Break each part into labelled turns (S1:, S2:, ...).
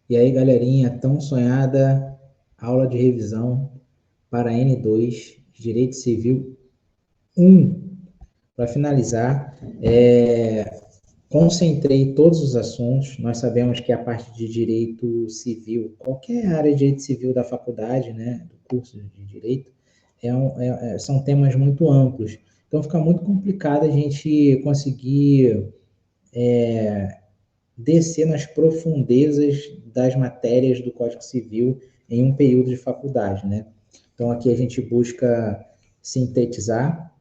S1: E aí, galerinha, tão sonhada aula de revisão para N2, Direito Civil 1. Para finalizar, concentrei todos os assuntos. Nós sabemos que a parte de direito civil, qualquer área de direito civil da faculdade, né, do curso de direito, são temas muito amplos. Então, fica muito complicado a gente conseguir descer nas profundezas das matérias do Código Civil em um período de faculdade, né? Então, aqui a gente busca sintetizar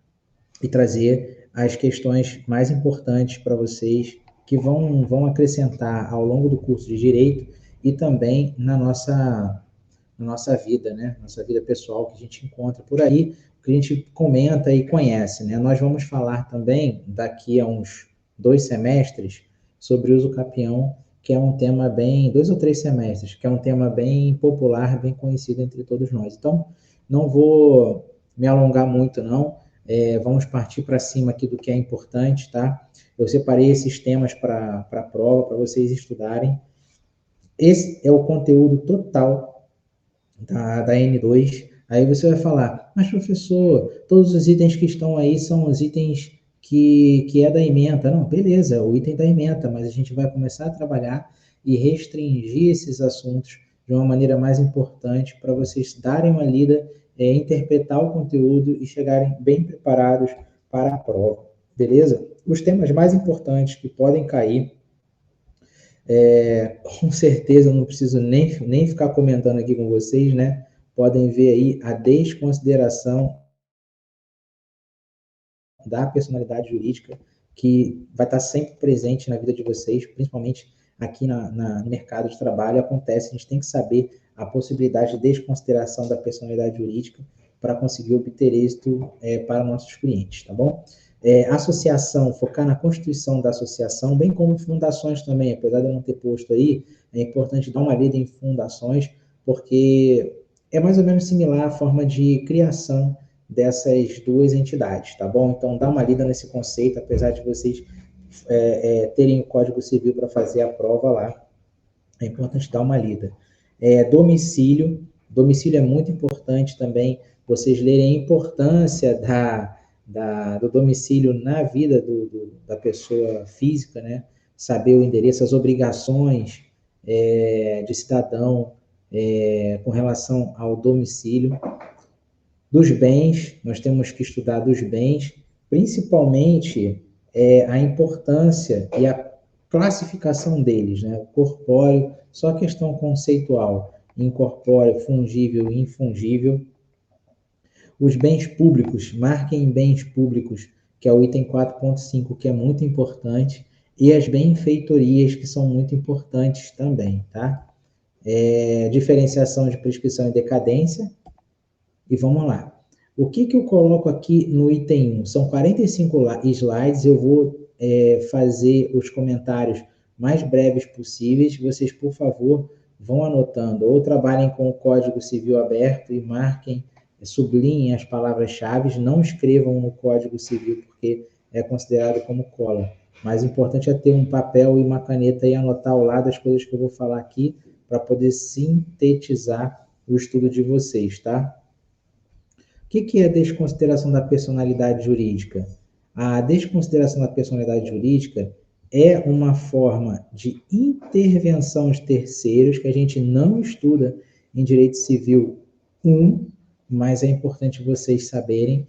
S1: e trazer as questões mais importantes para vocês que vão acrescentar ao longo do curso de Direito e também na nossa vida, né? Nossa vida pessoal que a gente encontra por aí, que a gente comenta e conhece, né? Nós vamos falar também, daqui a uns 2 semestres, sobre uso capião, que é um tema bem, 2 ou 3 semestres, que é um tema bem popular, bem conhecido entre todos nós. Então, não vou me alongar muito, não. Vamos partir para cima aqui do que é importante, tá? Eu separei esses temas para a prova, para vocês estudarem. Esse é o conteúdo total da N2. Aí você vai falar, mas professor, todos os itens que estão aí são os itens que é da ementa. Não, beleza, o item da ementa, mas a gente vai começar a trabalhar e restringir esses assuntos de uma maneira mais importante para vocês darem uma lida, interpretar o conteúdo e chegarem bem preparados para a prova, beleza? Os temas mais importantes que podem cair, com certeza, não preciso nem ficar comentando aqui com vocês, né? Podem ver aí a desconsideração da personalidade jurídica, que vai estar sempre presente na vida de vocês, principalmente aqui no mercado de trabalho, acontece, a gente tem que saber a possibilidade de desconsideração da personalidade jurídica para conseguir obter êxito para nossos clientes, tá bom? Associação, focar na constituição da associação, bem como fundações também, apesar de eu não ter posto aí, é importante dar uma lida em fundações, porque é mais ou menos similar à forma de criação dessas duas entidades, tá bom? Então, dá uma lida nesse conceito, apesar de vocês terem o Código Civil para fazer a prova lá, é importante dar uma lida. Domicílio é muito importante também, vocês lerem a importância do domicílio na vida da pessoa física, né? Saber o endereço, as obrigações de cidadão com relação ao domicílio. Dos bens, nós temos que estudar dos bens, principalmente a importância e a classificação deles, né? O corpóreo, só a questão conceitual, incorpóreo, fungível e infungível. Os bens públicos, marquem bens públicos, que é o item 4.5, que é muito importante, e as benfeitorias, que são muito importantes também, tá? Diferenciação de prescrição e decadência, e vamos lá. O que eu coloco aqui no item 1? São 45 slides, eu vou fazer os comentários mais breves possíveis. Vocês, por favor, vão anotando, ou trabalhem com o Código Civil aberto e marquem, sublinhem as palavras-chave, não escrevam no Código Civil, porque é considerado como cola. Mas o importante é ter um papel e uma caneta e anotar ao lado as coisas que eu vou falar aqui, para poder sintetizar o estudo de vocês, tá? O que é a desconsideração da personalidade jurídica? A desconsideração da personalidade jurídica é uma forma de intervenção de terceiros que a gente não estuda em Direito Civil 1, mas é importante vocês saberem.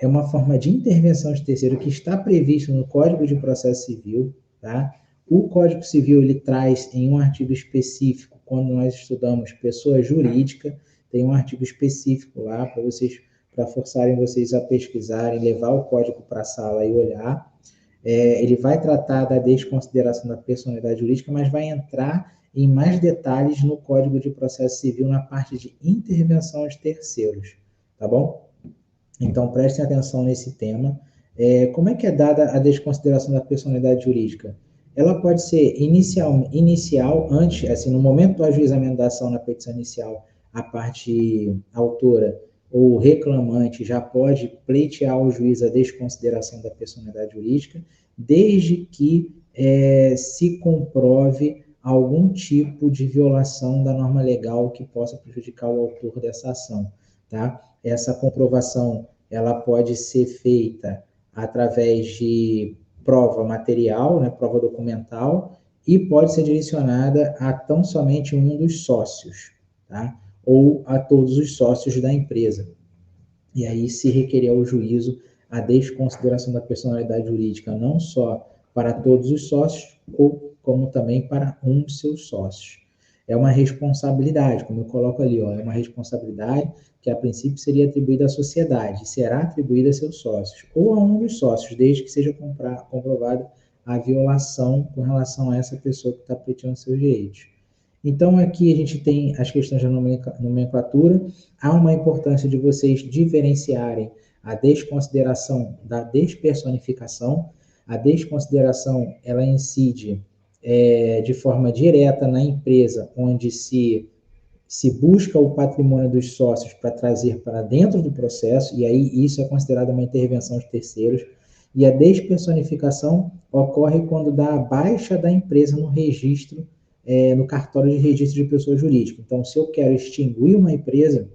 S1: É uma forma de intervenção de terceiro que está previsto no Código de Processo Civil, tá? O Código Civil, ele traz em um artigo específico, quando nós estudamos pessoa jurídica, tem um artigo específico lá para forçarem vocês a pesquisarem, levar o código para a sala e olhar. Ele vai tratar da desconsideração da personalidade jurídica, mas vai entrar em mais detalhes no Código de Processo Civil na parte de intervenção de terceiros, tá bom? Então, prestem atenção nesse tema. Como é que é dada a desconsideração da personalidade jurídica? Ela pode ser inicial, antes, assim, no momento do ajuizamento da ação na petição inicial, a parte autora ou reclamante já pode pleitear ao juiz a desconsideração da personalidade jurídica, desde que se comprove algum tipo de violação da norma legal que possa prejudicar o autor dessa ação, tá? Essa comprovação, ela pode ser feita através de prova material, né, prova documental, e pode ser direcionada a tão somente um dos sócios, tá? Ou a todos os sócios da empresa. E aí, se requerer ao juízo a desconsideração da personalidade jurídica, não só para todos os sócios, como também para um de seus sócios. É uma responsabilidade, como eu coloco ali, ó, é uma responsabilidade que a princípio seria atribuída à sociedade, será atribuída a seus sócios, ou a um dos sócios, desde que seja comprovada a violação com relação a essa pessoa que está pleiteando seus direitos. Então, aqui a gente tem as questões da nomenclatura. Há uma importância de vocês diferenciarem a desconsideração da despersonificação. A desconsideração, ela incide de forma direta na empresa, onde se busca o patrimônio dos sócios para trazer para dentro do processo, e aí isso é considerado uma intervenção de terceiros. E a despersonificação ocorre quando dá a baixa da empresa no registro, no cartório de registro de pessoa jurídica. Então, se eu quero extinguir uma empresa,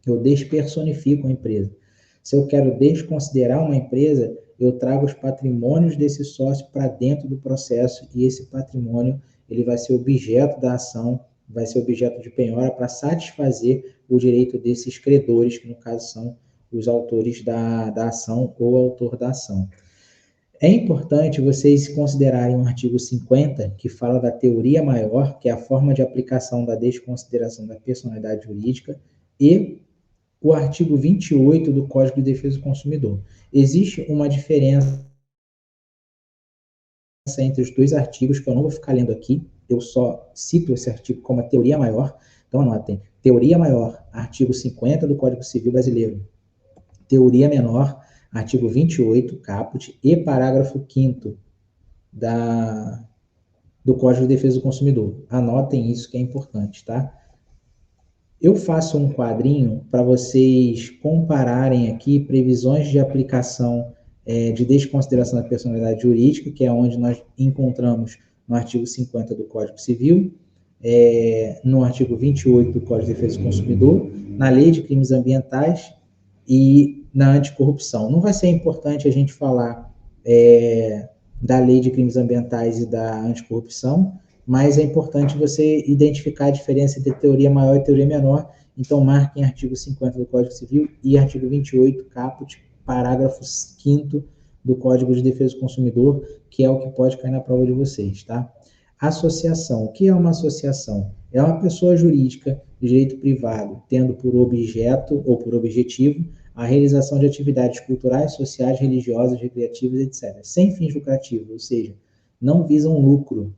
S1: eu despersonifico a empresa. Se eu quero desconsiderar uma empresa, eu trago os patrimônios desse sócio para dentro do processo, e esse patrimônio ele vai ser objeto da ação, vai ser objeto de penhora para satisfazer o direito desses credores, que no caso são os autores da ação ou autor da ação. É importante vocês considerarem o artigo 50, que fala da teoria maior, que é a forma de aplicação da desconsideração da personalidade jurídica, e o artigo 28 do Código de Defesa do Consumidor. Existe uma diferença entre os dois artigos, que eu não vou ficar lendo aqui, eu só cito esse artigo como a teoria maior. Então, anotem: teoria maior, artigo 50 do Código Civil Brasileiro. Teoria menor, artigo 28, caput, e parágrafo 5º do Código de Defesa do Consumidor. Anotem isso, que é importante, tá? Eu faço um quadrinho para vocês compararem aqui previsões de aplicação de desconsideração da personalidade jurídica, que é onde nós encontramos no artigo 50 do Código Civil, no artigo 28 do Código de Defesa do Consumidor, na Lei de Crimes Ambientais e na anticorrupção. Não vai ser importante a gente falar da Lei de Crimes Ambientais e da anticorrupção, mas é importante você identificar a diferença entre teoria maior e teoria menor. Então, marquem artigo 50 do Código Civil e artigo 28, caput, parágrafo 5º do Código de Defesa do Consumidor, que é o que pode cair na prova de vocês, tá? Associação. O que é uma associação? É uma pessoa jurídica de direito privado, tendo por objeto ou por objetivo a realização de atividades culturais, sociais, religiosas, recreativas, etc., sem fins lucrativos, ou seja, não visam lucro,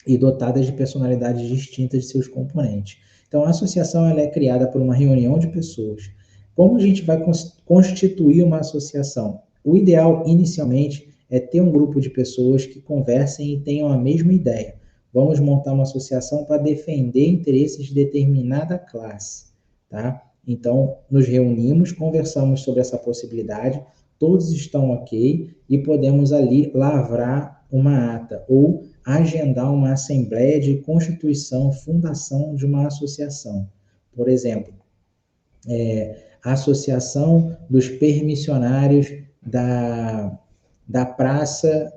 S1: e dotadas de personalidades distintas de seus componentes. Então, a associação ela é criada por uma reunião de pessoas. Como a gente vai constituir uma associação? O ideal, inicialmente, é ter um grupo de pessoas que conversem e tenham a mesma ideia. Vamos montar uma associação para defender interesses de determinada classe, tá? Então, nos reunimos, conversamos sobre essa possibilidade, todos estão ok, e podemos ali lavrar uma ata, ou agendar uma assembleia de constituição, fundação de uma associação. Por exemplo, a associação dos permissionários da praça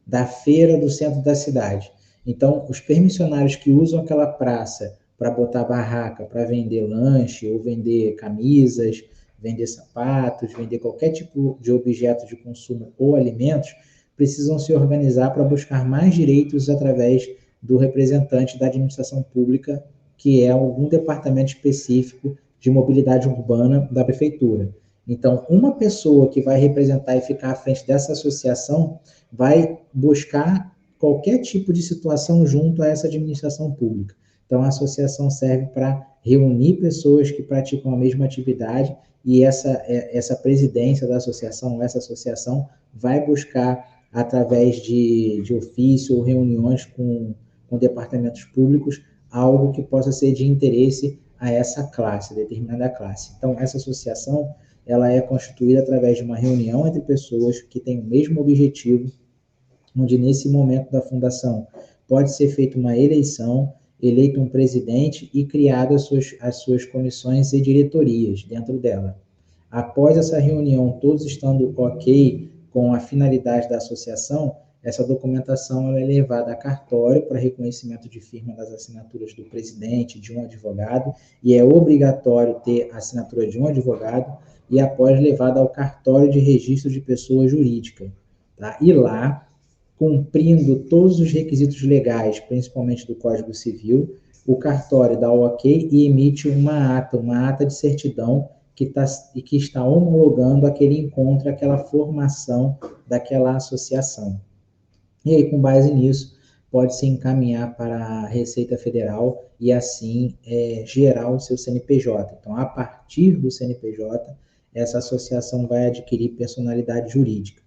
S1: da feira do centro da cidade. Então, os permissionários que usam aquela praça para botar barraca, para vender lanche, ou vender camisas, vender sapatos, vender qualquer tipo de objeto de consumo ou alimentos, precisam se organizar para buscar mais direitos através do representante da administração pública, que é algum departamento específico de mobilidade urbana da prefeitura. Então, uma pessoa que vai representar e ficar à frente dessa associação vai buscar qualquer tipo de situação junto a essa administração pública. Então, a associação serve para reunir pessoas que praticam a mesma atividade, e essa presidência da associação, essa associação, vai buscar, através de ofício ou reuniões com departamentos públicos, algo que possa ser de interesse a essa classe, determinada classe. Então, essa associação ela é constituída através de uma reunião entre pessoas que têm o mesmo objetivo, onde nesse momento da fundação pode ser feita uma eleição, eleito um presidente e criado as suas comissões e diretorias dentro dela. Após essa reunião, todos estando ok com a finalidade da associação, essa documentação ela é levada a cartório para reconhecimento de firma das assinaturas do presidente, de um advogado, e é obrigatório ter a assinatura de um advogado, e após levada ao cartório de registro de pessoa jurídica. Tá? E lá, cumprindo todos os requisitos legais, principalmente do Código Civil, o cartório dá o ok e emite uma ata de certidão que está homologando aquele encontro, aquela formação daquela associação. E aí, com base nisso, pode-se encaminhar para a Receita Federal e, assim, gerar o seu CNPJ. Então, a partir do CNPJ, essa associação vai adquirir personalidade jurídica.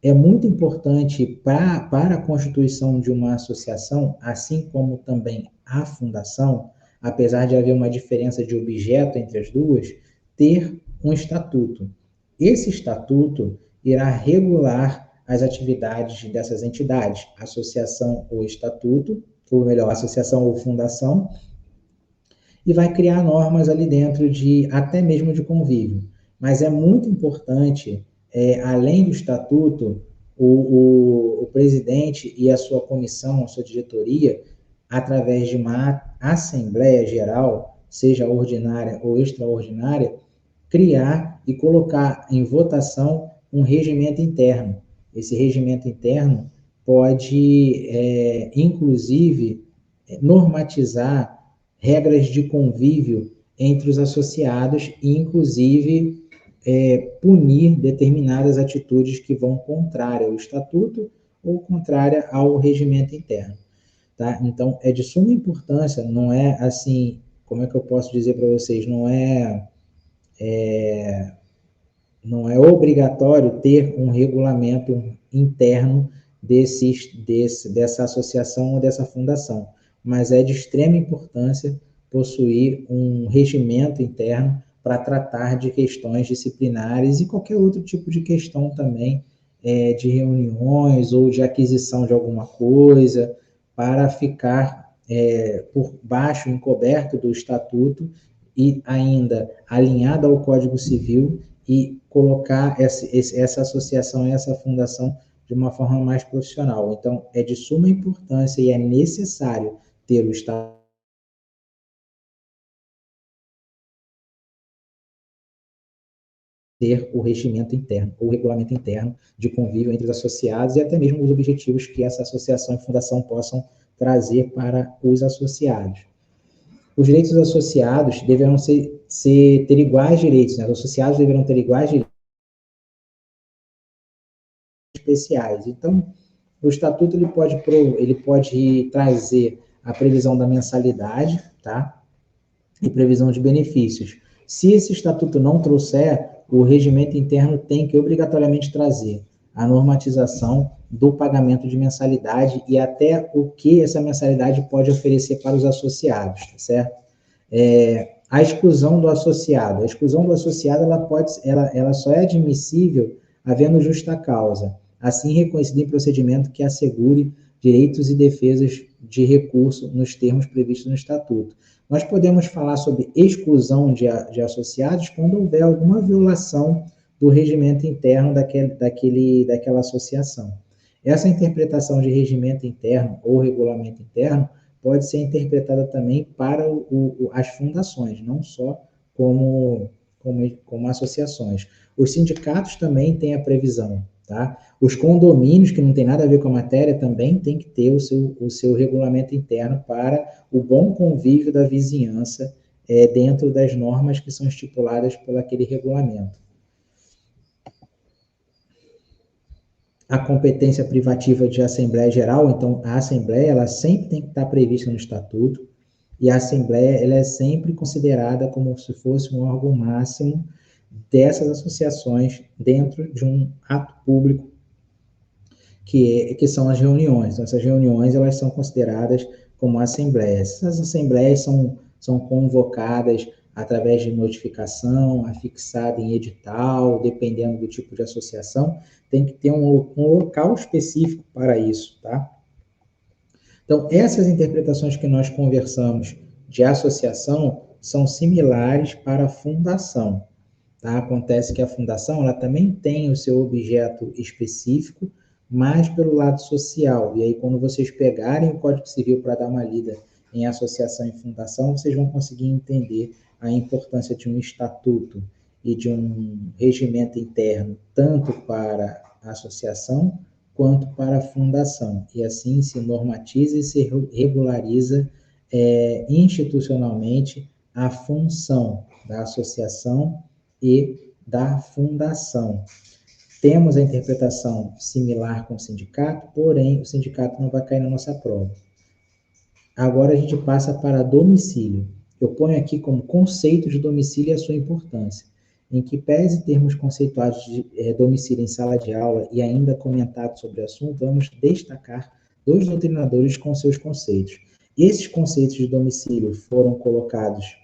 S1: É muito importante para a constituição de uma associação, assim como também a fundação, apesar de haver uma diferença de objeto entre as duas, ter um estatuto. Esse estatuto irá regular as atividades dessas entidades, associação ou estatuto, ou melhor, associação ou fundação, e vai criar normas ali dentro de até mesmo de convívio. Mas é muito importante, além do estatuto, o presidente e a sua comissão, a sua diretoria, através de uma assembleia geral, seja ordinária ou extraordinária, criar e colocar em votação um regimento interno. Esse regimento interno pode, inclusive, normatizar regras de convívio entre os associados e, inclusive, punir determinadas atitudes que vão contrária ao estatuto ou contrária ao regimento interno. Tá? Então, é de suma importância, não é assim, como é que eu posso dizer para vocês, não é obrigatório ter um regulamento interno dessa associação ou dessa fundação, mas é de extrema importância possuir um regimento interno para tratar de questões disciplinares e qualquer outro tipo de questão também, de reuniões ou de aquisição de alguma coisa, para ficar por baixo, encoberto do estatuto e ainda alinhado ao Código Civil e colocar essa associação, essa fundação de uma forma mais profissional. Então, é de suma importância e é necessário ter o Estado, ter o regimento interno, ou regulamento interno de convívio entre os associados e até mesmo os objetivos que essa associação e fundação possam trazer para os associados. Os direitos dos associados deverão ter iguais direitos, né? Os associados deverão ter iguais direitos especiais. Então, o estatuto ele pode trazer a previsão da mensalidade, tá? E previsão de benefícios. Se esse estatuto não trouxer, o regimento interno tem que obrigatoriamente trazer a normatização do pagamento de mensalidade e até o que essa mensalidade pode oferecer para os associados, tá certo? A exclusão do associado. A exclusão do associado ela só é admissível havendo justa causa, assim reconhecido em procedimento que assegure direitos e defesas de recurso nos termos previstos no Estatuto. Nós podemos falar sobre exclusão de associados quando houver alguma violação do regimento interno daquela associação. Essa interpretação de regimento interno ou regulamento interno pode ser interpretada também para as fundações, não só como associações. Os sindicatos também têm a previsão, tá? Os condomínios, que não tem nada a ver com a matéria, também tem que ter o seu regulamento interno para o bom convívio da vizinhança dentro das normas que são estipuladas por aquele regulamento. A competência privativa de Assembleia Geral, então a Assembleia ela sempre tem que estar prevista no Estatuto, e a Assembleia ela é sempre considerada como se fosse um órgão máximo dessas associações dentro de um ato público que são as reuniões. Então, essas reuniões elas são consideradas como assembleias. Essas assembleias são convocadas através de notificação, afixada em edital, dependendo do tipo de associação, tem que ter um local específico para isso, tá? Então, essas interpretações que nós conversamos de associação são similares para a fundação. Tá? Acontece que a fundação ela também tem o seu objeto específico, mas pelo lado social. E aí, quando vocês pegarem o Código Civil para dar uma lida em associação e fundação, vocês vão conseguir entender a importância de um estatuto e de um regimento interno, tanto para a associação quanto para a fundação. E assim se normatiza e se regulariza institucionalmente a função da associação e da fundação. Temos a interpretação similar com o sindicato, porém o sindicato não vai cair na nossa prova. Agora a gente passa para domicílio. Eu ponho aqui como conceito de domicílio e a sua importância. Em que pese termos conceituados de domicílio em sala de aula e ainda comentado sobre o assunto, vamos destacar dois doutrinadores com seus conceitos. Esses conceitos de domicílio foram colocados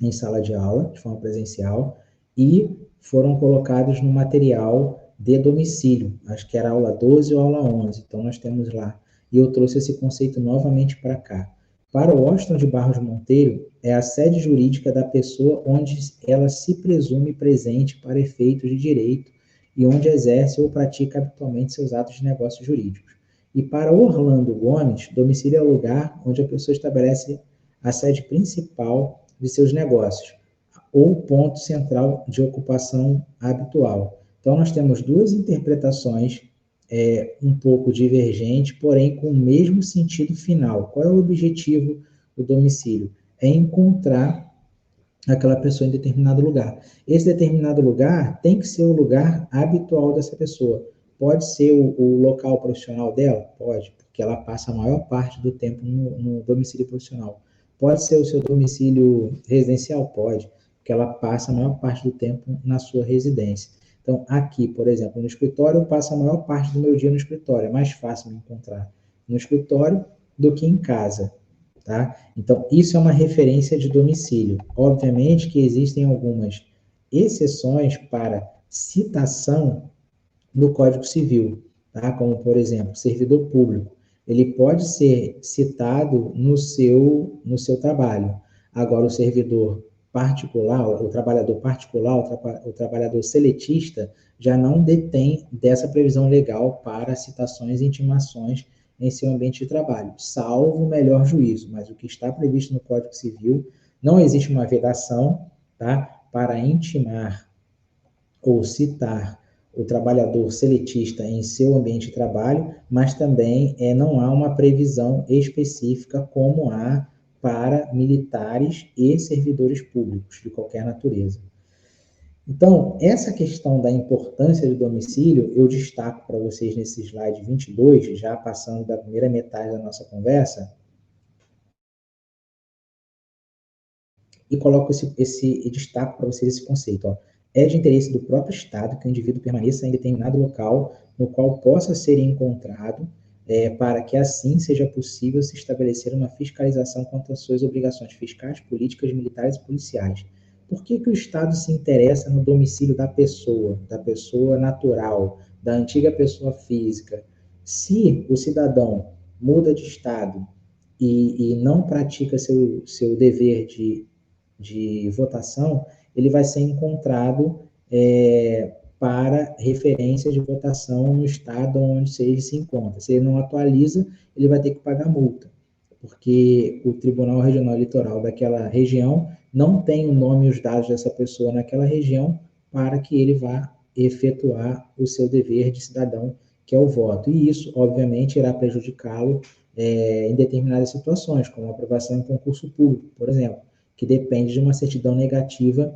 S1: em sala de aula, de forma presencial, e foram colocados no material de domicílio, acho que era a aula 12 ou aula 11, então nós temos lá, e eu trouxe esse conceito novamente para cá. Para o Washington de Barros Monteiro, é a sede jurídica da pessoa onde ela se presume presente para efeitos de direito e onde exerce ou pratica habitualmente seus atos de negócios jurídicos. E para Orlando Gomes, domicílio é o lugar onde a pessoa estabelece a sede principal de seus negócios, ou ponto central de ocupação habitual. Então, nós temos duas interpretações um pouco divergentes, porém com o mesmo sentido final. Qual é o objetivo do domicílio? É encontrar aquela pessoa em determinado lugar. Esse determinado lugar tem que ser o lugar habitual dessa pessoa. Pode ser o local profissional dela? Pode, porque ela passa a maior parte do tempo no domicílio profissional. Pode ser o seu domicílio residencial? Pode, porque ela passa a maior parte do tempo na sua residência. Então, aqui, por exemplo, no escritório, eu passo a maior parte do meu dia no escritório. É mais fácil me encontrar no escritório do que em casa. Tá? Então, isso é uma referência de domicílio. Obviamente que existem algumas exceções para citação no Código Civil, tá? Como, por exemplo, servidor público. Ele pode ser citado no seu trabalho. Agora, o servidor particular, o trabalhador particular, o trabalhador seletista, já não detém dessa previsão legal para citações e intimações em seu ambiente de trabalho, salvo o melhor juízo. Mas o que está previsto no Código Civil, não existe uma vedação, tá? Para intimar ou citar o trabalhador seletista em seu ambiente de trabalho, mas também não há uma previsão específica como há para militares e servidores públicos de qualquer natureza. Então, essa questão da importância do domicílio, eu destaco para vocês nesse slide 22, já passando da primeira metade da nossa conversa, e coloco esse destaco para vocês esse conceito. Ó. É de interesse do próprio Estado que o indivíduo permaneça em determinado local no qual possa ser encontrado, para que assim seja possível se estabelecer uma fiscalização quanto às suas obrigações fiscais, políticas, militares e policiais. Por que o Estado se interessa no domicílio da pessoa natural, da antiga pessoa física? Se o cidadão muda de Estado e não pratica seu dever de votação, ele vai ser encontrado para referência de votação no estado onde ele se encontra. Se ele não atualiza, ele vai ter que pagar multa, porque o Tribunal Regional Eleitoral daquela região não tem o nome e os dados dessa pessoa naquela região para que ele vá efetuar o seu dever de cidadão, que é o voto. E isso, obviamente, irá prejudicá-lo em determinadas situações, como a aprovação em concurso público, por exemplo, que depende de uma certidão negativa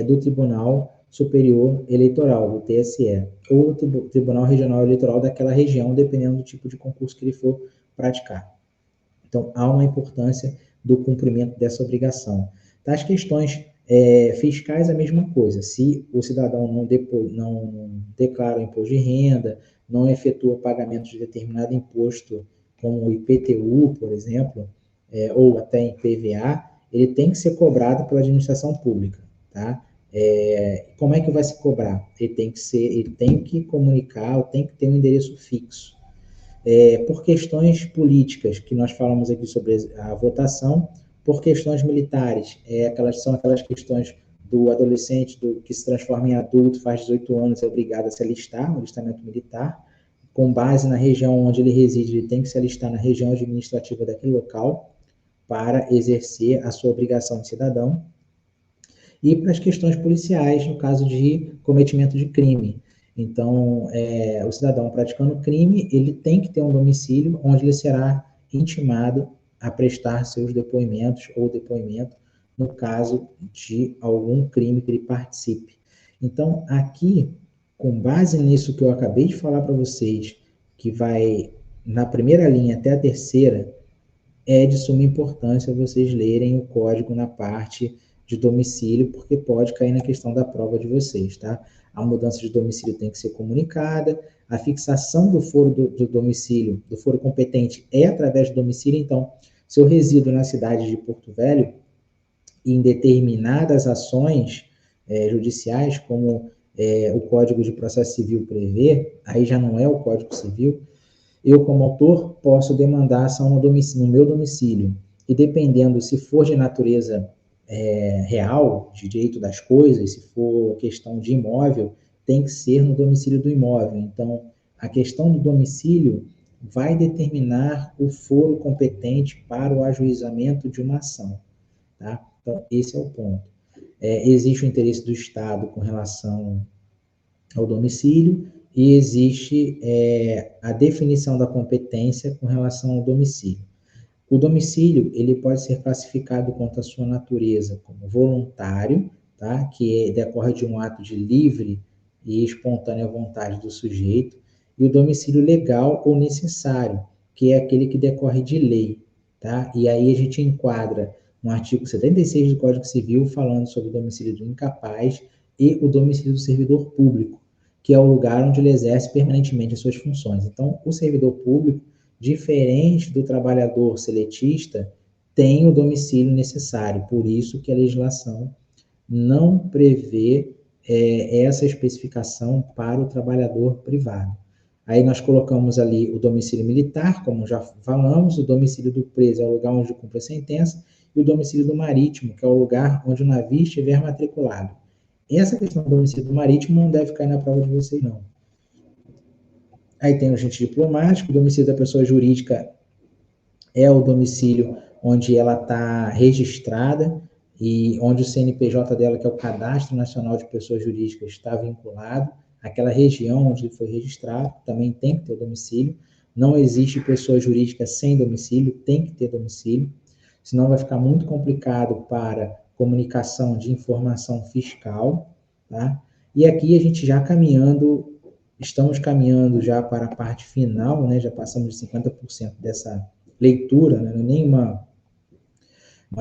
S1: do Tribunal Superior Eleitoral, do TSE, ou do Tribunal Regional Eleitoral daquela região, dependendo do tipo de concurso que ele for praticar. Então, há uma importância do cumprimento dessa obrigação. Das questões fiscais, a mesma coisa. Se o cidadão não declara o imposto de renda, não efetua pagamento de determinado imposto, como o IPTU, por exemplo, ou até em PVA, ele tem que ser cobrado pela administração pública, tá? Como é que vai se cobrar? Ele tem que comunicar, tem que ter um endereço fixo. por questões políticas, que nós falamos aqui sobre a votação, por questões militares, são aquelas questões do adolescente que se transforma em adulto, faz 18 anos, é obrigado a se alistar, um alistamento militar, com base na região onde ele reside, ele tem que se alistar na região administrativa daquele local para exercer a sua obrigação de cidadão. E para as questões policiais, no caso de cometimento de crime. Então, o cidadão praticando crime, ele tem que ter um domicílio onde ele será intimado a prestar seus depoimentos ou depoimento no caso de algum crime que ele participe. Então, aqui, com base nisso que eu acabei de falar para vocês, que vai na primeira linha até a terceira, é de suma importância vocês lerem o código na parte de domicílio, porque pode cair na questão da prova de vocês, tá? A mudança de domicílio tem que ser comunicada, a fixação do foro do domicílio, do foro competente, é através do domicílio. Então, se eu resido na cidade de Porto Velho, em determinadas ações judiciais, como o Código de Processo Civil prevê, aí já não é o Código Civil, eu, como autor, posso demandar a ação no meu domicílio. E dependendo se for de natureza real, de direito das coisas, se for questão de imóvel, tem que ser no domicílio do imóvel. Então, a questão do domicílio vai determinar o foro competente para o ajuizamento de uma ação. Tá? Então, esse é o ponto. Existe o interesse do Estado com relação ao domicílio e existe a definição da competência com relação ao domicílio. O domicílio, ele pode ser classificado quanto à sua natureza como voluntário, tá? Que decorre de um ato de livre e espontânea vontade do sujeito, e o domicílio legal ou necessário, que é aquele que decorre de lei, tá? E aí a gente enquadra no artigo 76 do Código Civil, falando sobre o domicílio do incapaz e o domicílio do servidor público, que é o lugar onde ele exerce permanentemente as suas funções. Então, o servidor público, diferente do trabalhador seletista, tem o domicílio necessário. Por isso que a legislação não prevê essa especificação para o trabalhador privado. Aí nós colocamos ali o domicílio militar, como já falamos, o domicílio do preso é o lugar onde cumpre a sentença, e o domicílio do marítimo, que é o lugar onde o navio estiver matriculado. Essa questão do domicílio do marítimo não deve cair na prova de vocês, não. Aí tem o agente diplomático, o domicílio da pessoa jurídica é o domicílio onde ela está registrada e onde o CNPJ dela, que é o Cadastro Nacional de Pessoas Jurídicas, está vinculado. Aquela região onde ele foi registrado também tem que ter domicílio. Não existe pessoa jurídica sem domicílio, tem que ter domicílio, senão vai ficar muito complicado para comunicação de informação fiscal, tá? E aqui a gente já estamos caminhando já para a parte final, né? Já passamos de 50% dessa leitura, né? Não é nem uma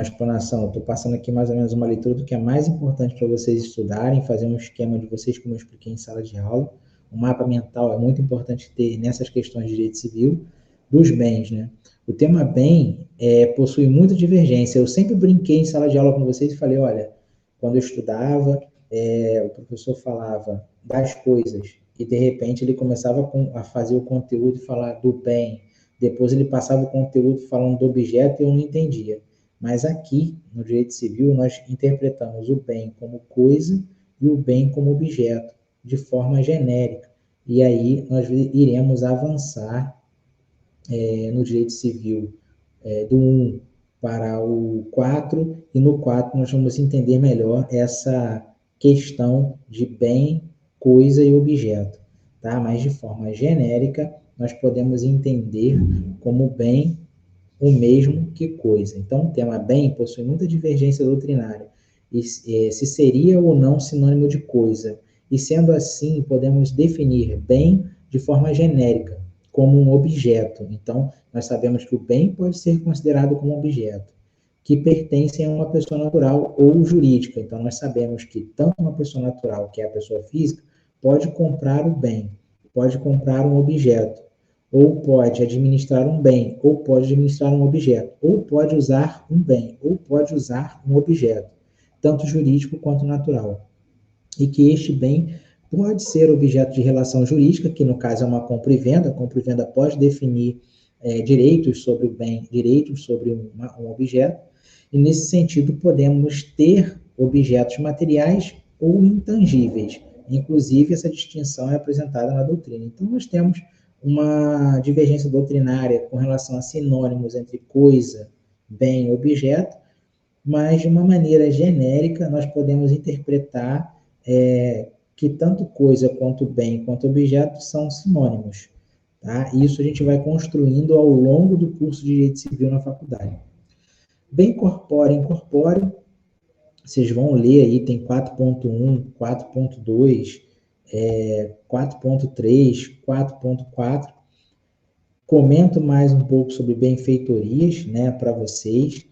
S1: explanação, estou passando aqui mais ou menos uma leitura do que é mais importante para vocês estudarem, fazer um esquema de vocês, como eu expliquei em sala de aula. O mapa mental é muito importante ter nessas questões de direito civil, dos bens, né? O tema bem possui muita divergência. Eu sempre brinquei em sala de aula com vocês e falei, olha, quando eu estudava, o professor falava das coisas e, de repente, ele começava a fazer o conteúdo e falar do bem. Depois ele passava o conteúdo falando do objeto e eu não entendia. Mas aqui, no direito civil, nós interpretamos o bem como coisa e o bem como objeto, de forma genérica. E aí nós iremos avançar no direito civil do 1 para o 4, e no 4 nós vamos entender melhor essa questão de bem, coisa e objeto, tá? Mas de forma genérica, nós podemos entender como bem o mesmo que coisa. Então, o tema bem possui muita divergência doutrinária, e se seria ou não sinônimo de coisa. E sendo assim, podemos definir bem de forma genérica, como um objeto. Então, nós sabemos que o bem pode ser considerado como objeto, que pertencem a uma pessoa natural ou jurídica. Então, nós sabemos que tanto uma pessoa natural, que é a pessoa física, pode comprar o bem, pode comprar um objeto, ou pode administrar um bem, ou pode administrar um objeto, ou pode usar um bem, ou pode usar um objeto, tanto jurídico quanto natural. E que este bem pode ser objeto de relação jurídica, que no caso é uma compra e venda. A compra e venda pode definir direitos sobre o bem, direitos sobre um objeto, e nesse sentido podemos ter objetos materiais ou intangíveis. Inclusive, essa distinção é apresentada na doutrina. Então, nós temos uma divergência doutrinária com relação a sinônimos entre coisa, bem e objeto, mas de uma maneira genérica nós podemos interpretar que tanto coisa quanto bem quanto objeto são sinônimos. Tá? Isso a gente vai construindo ao longo do curso de Direito Civil na faculdade. Bem corpóreo e incorpóreo, vocês vão ler aí, tem 4.1, 4.2, 4.3, 4.4. Comento mais um pouco sobre benfeitorias, né, para vocês.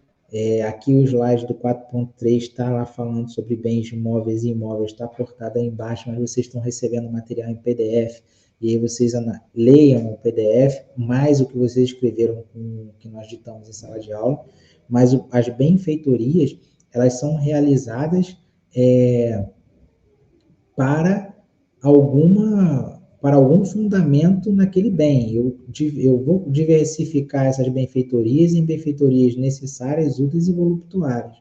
S1: Aqui o slide do 4.3 está lá falando sobre bens móveis e imóveis, está cortado aí embaixo, mas vocês estão recebendo o material em PDF, e aí vocês leiam o PDF, mais o que vocês escreveram com o que nós ditamos em sala de aula. Mas as benfeitorias, elas são realizadas para algum fundamento naquele bem. Eu vou diversificar essas benfeitorias em benfeitorias necessárias, úteis e voluptuárias.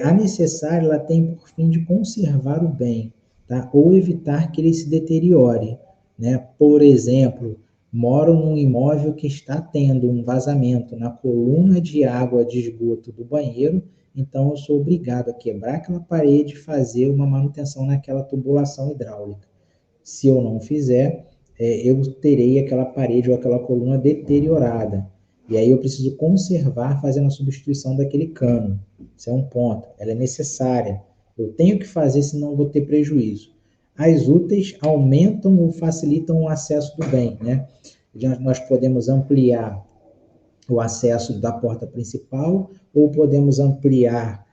S1: A necessária, ela tem por fim de conservar o bem, tá? Ou evitar que ele se deteriore, né? Por exemplo, moro num imóvel que está tendo um vazamento na coluna de água de esgoto do banheiro, então eu sou obrigado a quebrar aquela parede e fazer uma manutenção naquela tubulação hidráulica. Se eu não fizer, eu terei aquela parede ou aquela coluna deteriorada. E aí eu preciso conservar fazendo a substituição daquele cano. Isso é um ponto. Ela é necessária. Eu tenho que fazer, senão eu vou ter prejuízo. As úteis aumentam ou facilitam o acesso do bem, né? Nós podemos ampliar o acesso da porta principal, ou podemos ampliar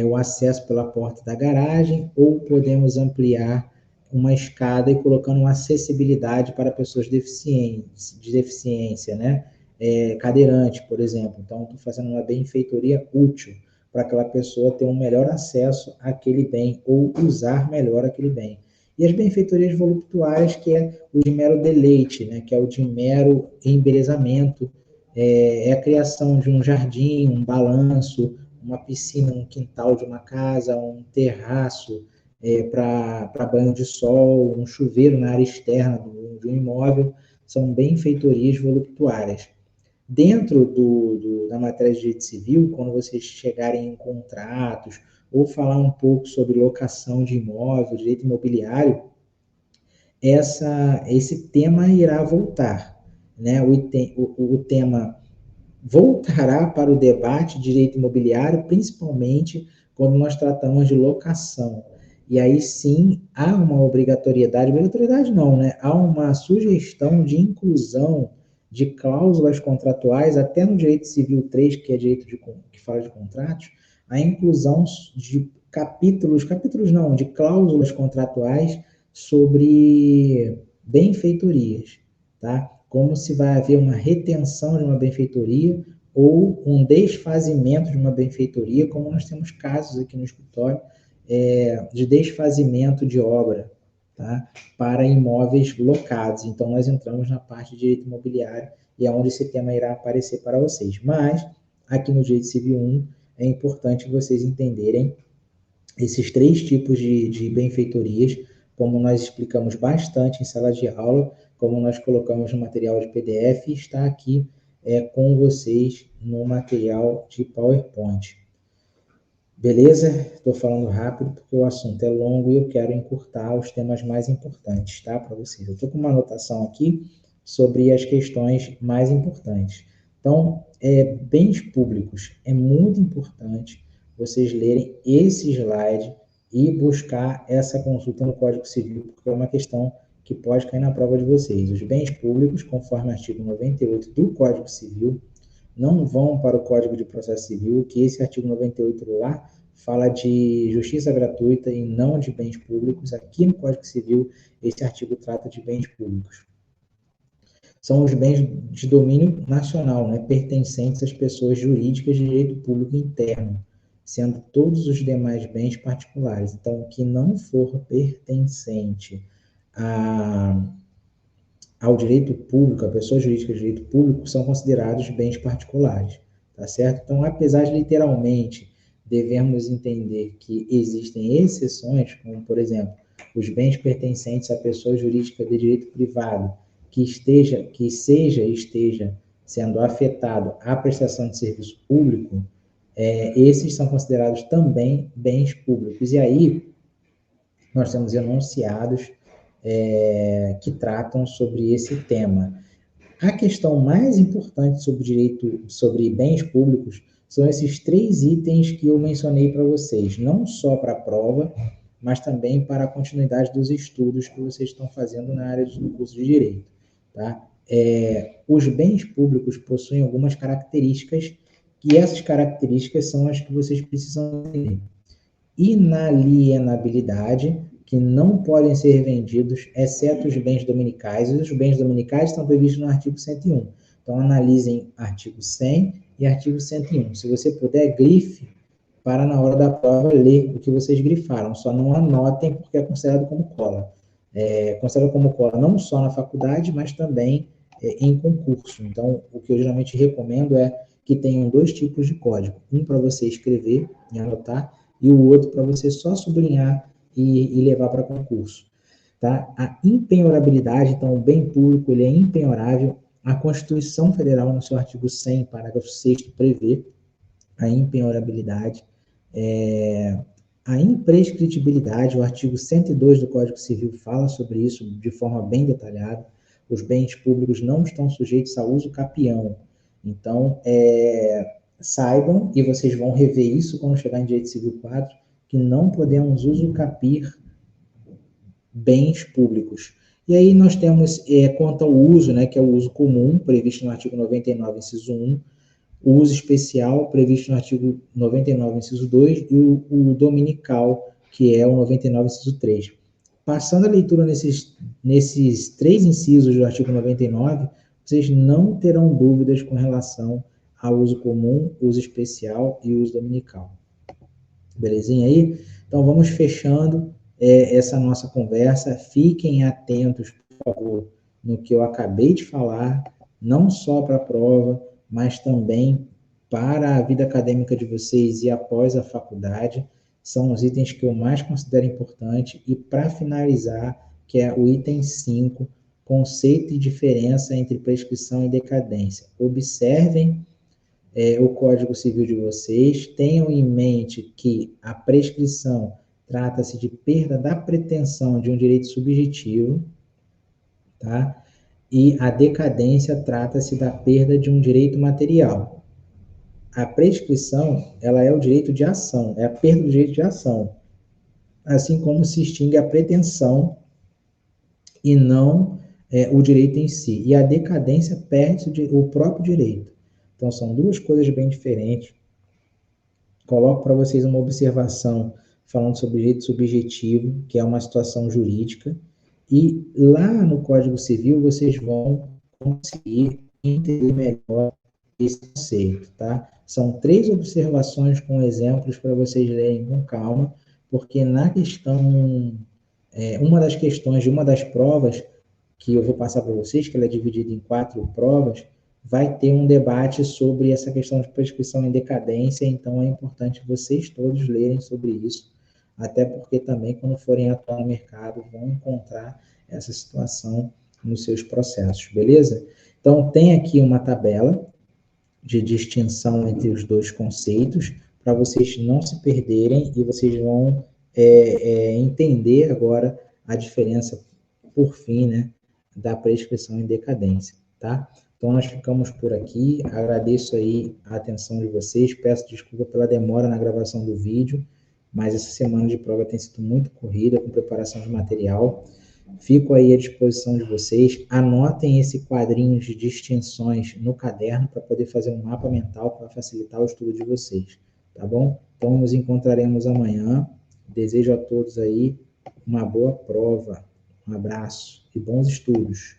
S1: o acesso pela porta da garagem, ou podemos ampliar uma escada e colocando uma acessibilidade para pessoas de deficiência, né? Cadeirante, por exemplo. Então, estou fazendo uma benfeitoria útil para aquela pessoa ter um melhor acesso àquele bem ou usar melhor aquele bem. E as benfeitorias voluptuárias, que é o de mero deleite, né? Que é o de mero embelezamento, a criação de um jardim, um balanço, uma piscina, um quintal de uma casa, um terraço para banho de sol, um chuveiro na área externa de um imóvel, são benfeitorias voluptuárias. Dentro da matéria de direito civil, quando vocês chegarem em contratos, ou falar um pouco sobre locação de imóvel, direito imobiliário, esse tema irá voltar, né? O tema voltará para o debate de direito imobiliário, principalmente quando nós tratamos de locação. E aí sim, há uma obrigatoriedade não, né? Há uma sugestão de inclusão de cláusulas contratuais, até no direito civil 3, que é direito que fala de contratos, a inclusão de de cláusulas contratuais sobre benfeitorias, tá? Como se vai haver uma retenção de uma benfeitoria ou um desfazimento de uma benfeitoria, como nós temos casos aqui no escritório de desfazimento de obra, tá? Para imóveis locados. Então, nós entramos na parte de direito imobiliário e é onde esse tema irá aparecer para vocês. Mas, aqui no Direito Civil 1, é importante vocês entenderem esses 3 tipos de benfeitorias, como nós explicamos bastante em sala de aula, como nós colocamos no material de PDF, e está aqui com vocês no material de PowerPoint. Beleza? Estou falando rápido porque o assunto é longo e eu quero encurtar os temas mais importantes, tá? Para vocês. Eu estou com uma anotação aqui sobre as questões mais importantes. Então, bens públicos. É muito importante vocês lerem esse slide e buscar essa consulta no Código Civil, porque é uma questão que pode cair na prova de vocês. Os bens públicos, conforme o artigo 98 do Código Civil, não vão para o Código de Processo Civil, que esse artigo 98 lá fala de justiça gratuita e não de bens públicos. Aqui no Código Civil, esse artigo trata de bens públicos. São os bens de domínio nacional, né, pertencentes às pessoas jurídicas de direito público interno. sendo todos os demais bens particulares. Então, o que não for pertencente ao direito público, a pessoa jurídica de direito público, são considerados bens particulares, tá certo? Então, apesar de literalmente devemos entender que existem exceções, como, por exemplo, os bens pertencentes à pessoa jurídica de direito privado, que esteja sendo afetado a prestação de serviço público, esses são considerados também bens públicos. E aí, nós temos enunciados que tratam sobre esse tema. A questão mais importante sobre direito, sobre bens públicos, são esses 3 itens que eu mencionei para vocês, não só para a prova, mas também para a continuidade dos estudos que vocês estão fazendo na área do curso de Direito. Tá? Os bens públicos possuem algumas características, e essas características são as que vocês precisam entender. Inalienabilidade, que não podem ser vendidos, exceto os bens dominicais, e os bens dominicais estão previstos no artigo 101. Então, analisem artigo 100 e artigo 101. Se você puder, grife para, na hora da prova, ler o que vocês grifaram. Só não anotem, porque é considerado como cola. É considerado como cola não só na faculdade, mas também em concurso. Então, o que eu geralmente recomendo é que tenham 2 tipos de código. Um para você escrever e anotar, e o outro para você só sublinhar e levar para concurso. Tá? A impenhorabilidade, então, o bem público ele é impenhorável. A Constituição Federal, no seu artigo 100, parágrafo 6º, prevê a impenhorabilidade. A imprescritibilidade, o artigo 102 do Código Civil fala sobre isso de forma bem detalhada. Os bens públicos não estão sujeitos a uso capião. Então, saibam, e vocês vão rever isso quando chegar em Direito Civil 4, que não podemos usucapir bens públicos. E aí nós temos, quanto ao uso, né, que é o uso comum, previsto no artigo 99, inciso 1, o uso especial, previsto no artigo 99, inciso 2, e o dominical, que é o 99, inciso 3. Passando a leitura nesses 3 incisos do artigo 99, vocês não terão dúvidas com relação ao uso comum, uso especial e uso dominical. Belezinha aí? Então, vamos fechando essa nossa conversa. Fiquem atentos, por favor, no que eu acabei de falar, não só para a prova, mas também para a vida acadêmica de vocês e após a faculdade. São os itens que eu mais considero importante. E, para finalizar, que é o item 5, conceito e diferença entre prescrição e decadência. Observem o Código Civil de vocês, tenham em mente que a prescrição trata-se de perda da pretensão de um direito subjetivo, tá? E a decadência trata-se da perda de um direito material. A prescrição, ela é o direito de ação, é a perda do direito de ação, assim como se extingue a pretensão e não o direito em si. E a decadência perde o próprio direito. Então, são 2 coisas bem diferentes. Coloco para vocês uma observação falando sobre direito subjetivo, que é uma situação jurídica, e lá no Código Civil vocês vão conseguir entender melhor esse conceito, tá? São 3 observações com exemplos para vocês lerem com calma, porque na questão, uma das questões de uma das provas que eu vou passar para vocês, que ela é dividida em 4 provas, vai ter um debate sobre essa questão de prescrição em decadência, então é importante vocês todos lerem sobre isso, até porque também, quando forem atuar no mercado, vão encontrar essa situação nos seus processos, beleza? Então, tem aqui uma tabela de distinção entre os 2 conceitos, para vocês não se perderem e vocês vão entender agora a diferença, por fim, né, da prescrição em decadência, tá? Então, nós ficamos por aqui. Agradeço aí a atenção de vocês. Peço desculpa pela demora na gravação do vídeo, mas essa semana de prova tem sido muito corrida, com preparação de material. Fico aí à disposição de vocês. Anotem esse quadrinho de distinções no caderno para poder fazer um mapa mental para facilitar o estudo de vocês, tá bom? Então, nos encontraremos amanhã. Desejo a todos aí uma boa prova. Um abraço e bons estudos.